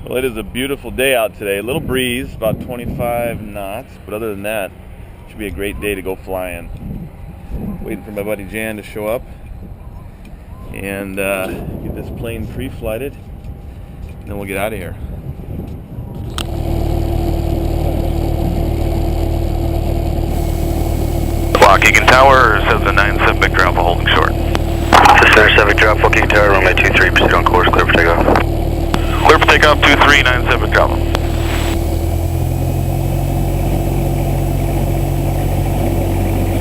Well, it is a beautiful day out today. A little breeze, about 25 knots, but other than that, it should be a great day to go flying. Waiting for my buddy Jan to show up and get this plane pre-flighted, and then we'll get out of here. Waukegan Tower, Cessna 97 Victor Alpha holding short. Cessna 7 Victor Alpha, Waukegan Tower, runway 23, proceed on course, clear for takeoff. Clear for takeoff, 2397 Victor Alpha.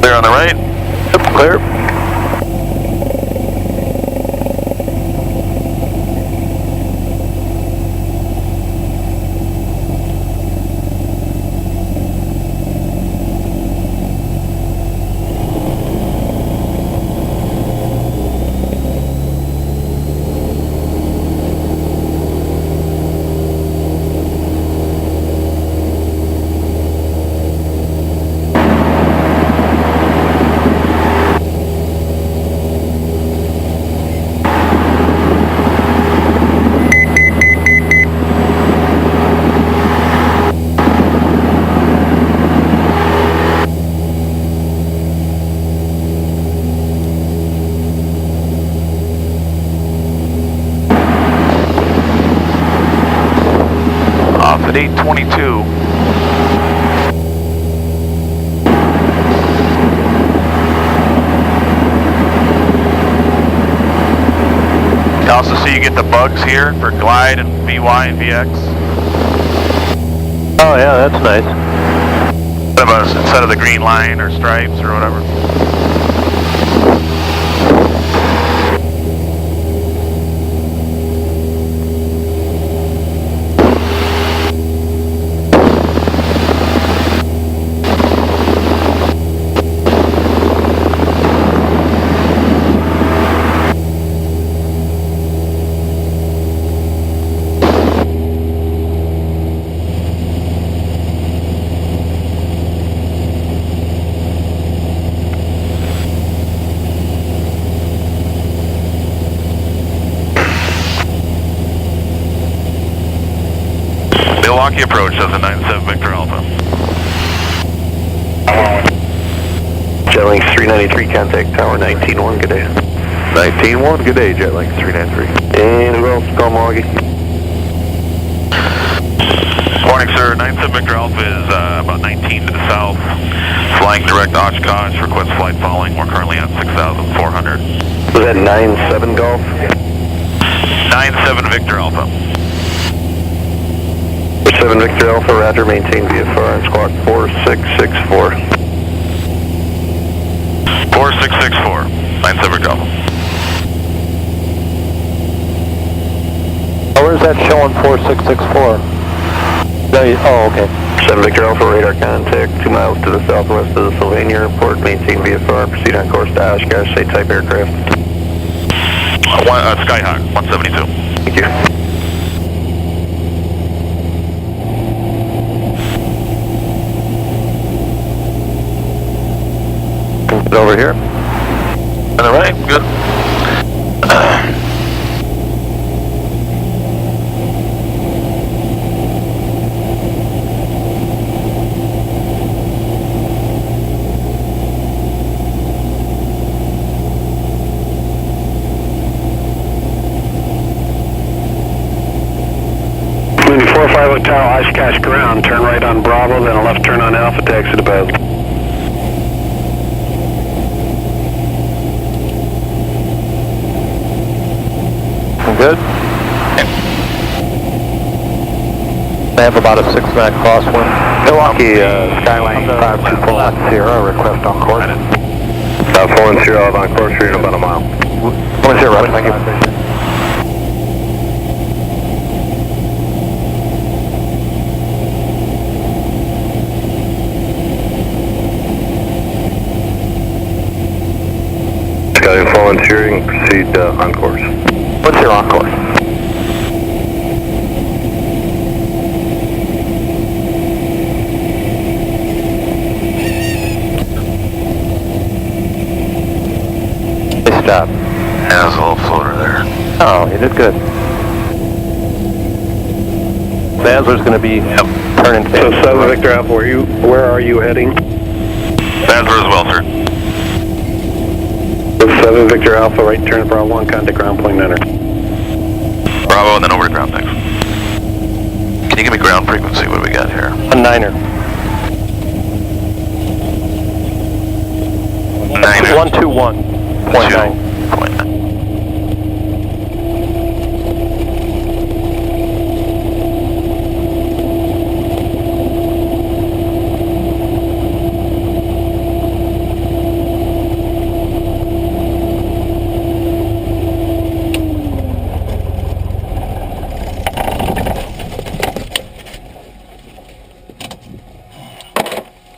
Clear on the right. Yep, clear. Off at 822. You also see you get the bugs here for glide and VY and VX. Oh yeah, that's nice. Instead of the green line or stripes or whatever. Milwaukee approach, Cessna 97 Victor Alpha. Jetlink 393, contact tower 19-1, good day. 19-1, good day, Jetlink 393. And who else? Call Milwaukee. Morning, sir. 97 Victor Alpha is about 19 to the south. Flying direct Oshkosh, request flight following. We're currently on 6,400. Was that 9-7 Golf? 97 Victor Alpha. 7 Victor Alpha, roger, maintain VFR on squawk 4664. 4664, 97 Victor Alpha. Oh, where's that showing 4664? Oh, okay. 7 Victor Alpha, radar contact 2 miles to the southwest of the Sylvania Airport, maintain VFR, proceed on course to Oshkosh, say type aircraft. Skyhawk, 172. Thank you. Over here. On the right, good. Moving 450 Tower, Oshkosh ground, turn right on Bravo, then a left turn on Alpha, taxi to Bed. Good. They have about a 6-knot crosswind. Milwaukee, Skyline 524 Sierra, request on course. 410 on course for you in about a mile. 10, right, thank you. Skyline 410, proceed on course. 10 on course. Nice job. Yeah, there's a little floater there. Oh, you did good. Basler's going to be turning. So 7 Victor Alpha, where are you heading? Basler as well, sir. 7 Victor Alpha, right turn at Bravo 1, contact ground point enter. Bravo, and then over to ground next. Can you give me ground frequency? What do we got here? A 9er. 121.9.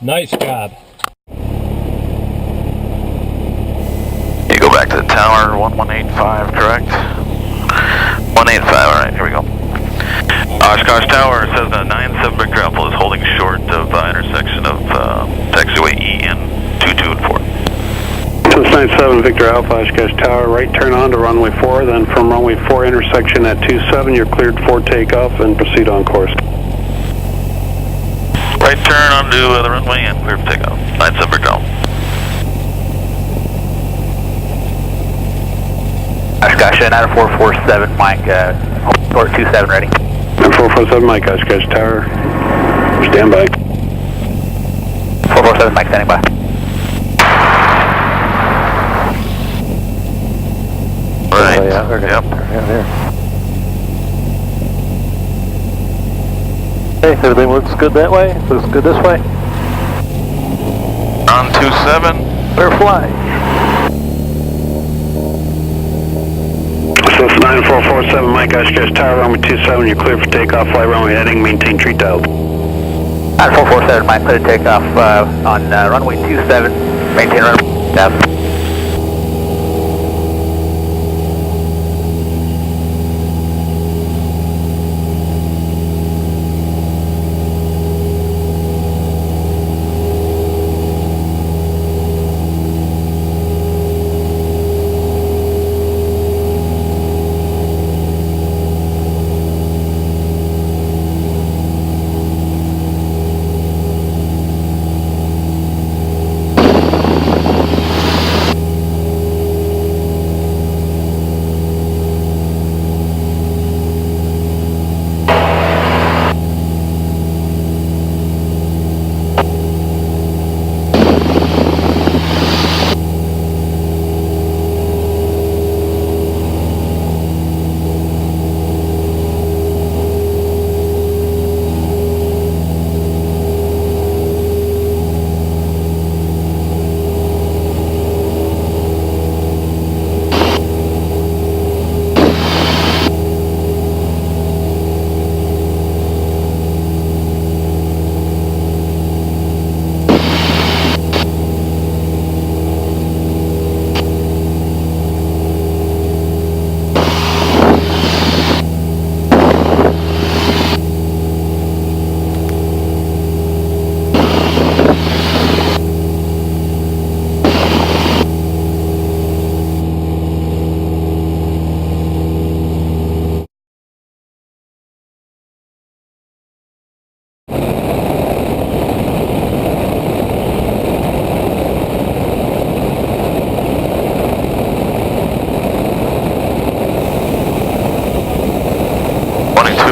Nice job. You go back to the tower, 1185, correct? 185, alright, here we go. Oshkosh Tower, Cessna 97 Victor Alpha is holding short of intersection of taxiway E and 22 and 4. Cessna 97 Victor Alpha, Oshkosh Tower, right turn on to runway 4, then from runway 4 intersection at 27, you're cleared for takeoff and proceed on course. Right turn onto the runway and clear for takeoff. 97 Victor Alpha. Oshkosh 9447, Mike, port 27 ready. 9447 Mike, Oshkosh Tower, stand by. 447, Mike, standing by. Right, Oh, yeah, okay. yep. Yeah, there. Hey, everything looks good that way? Looks good this way? On 27. Clear fly. Cessna 9447 Mike, Oshkosh Tower, runway 27, you're clear for takeoff, fly runway heading, maintain tree dial. 9447, Mike, clear to takeoff on runway 27, maintain runway down.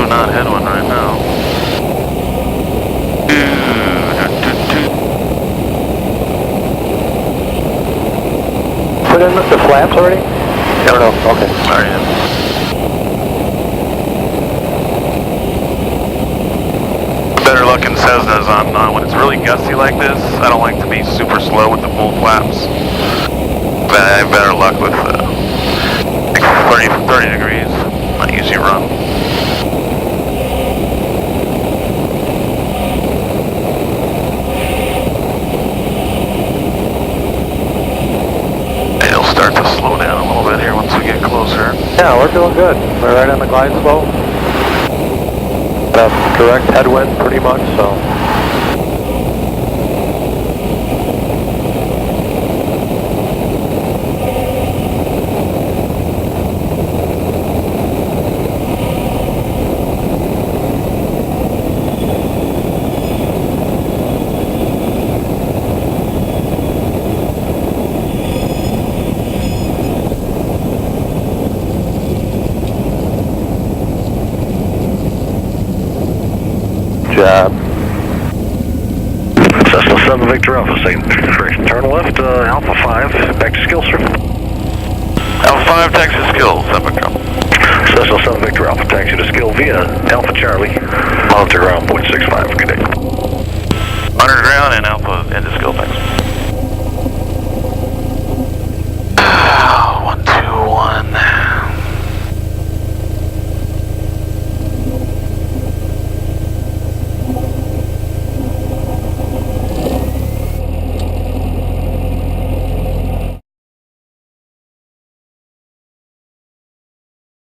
Not headwind right now. Put in the flaps already? I don't know. Okay. Alright. Better luck in Cessnas on when it's really gusty like this. I don't like to be super slow with the full flaps. But I have better luck with 30 degrees. Not easy run. It'll start to slow down a little bit here once we get closer. Yeah, we're doing good. We're right on the glide slope. Direct headwind pretty much, so. job. Cessna 7 Victor Alpha, same configuration. Turn left, Alpha 5, back to skill, sir. Alpha 5, taxi to skill, 7 Victor Alpha. Cessna 7 Victor Alpha, taxi to skill via Alpha Charlie, monitor ground 0.65, good day. Monitor ground and Alpha into skill, thanks.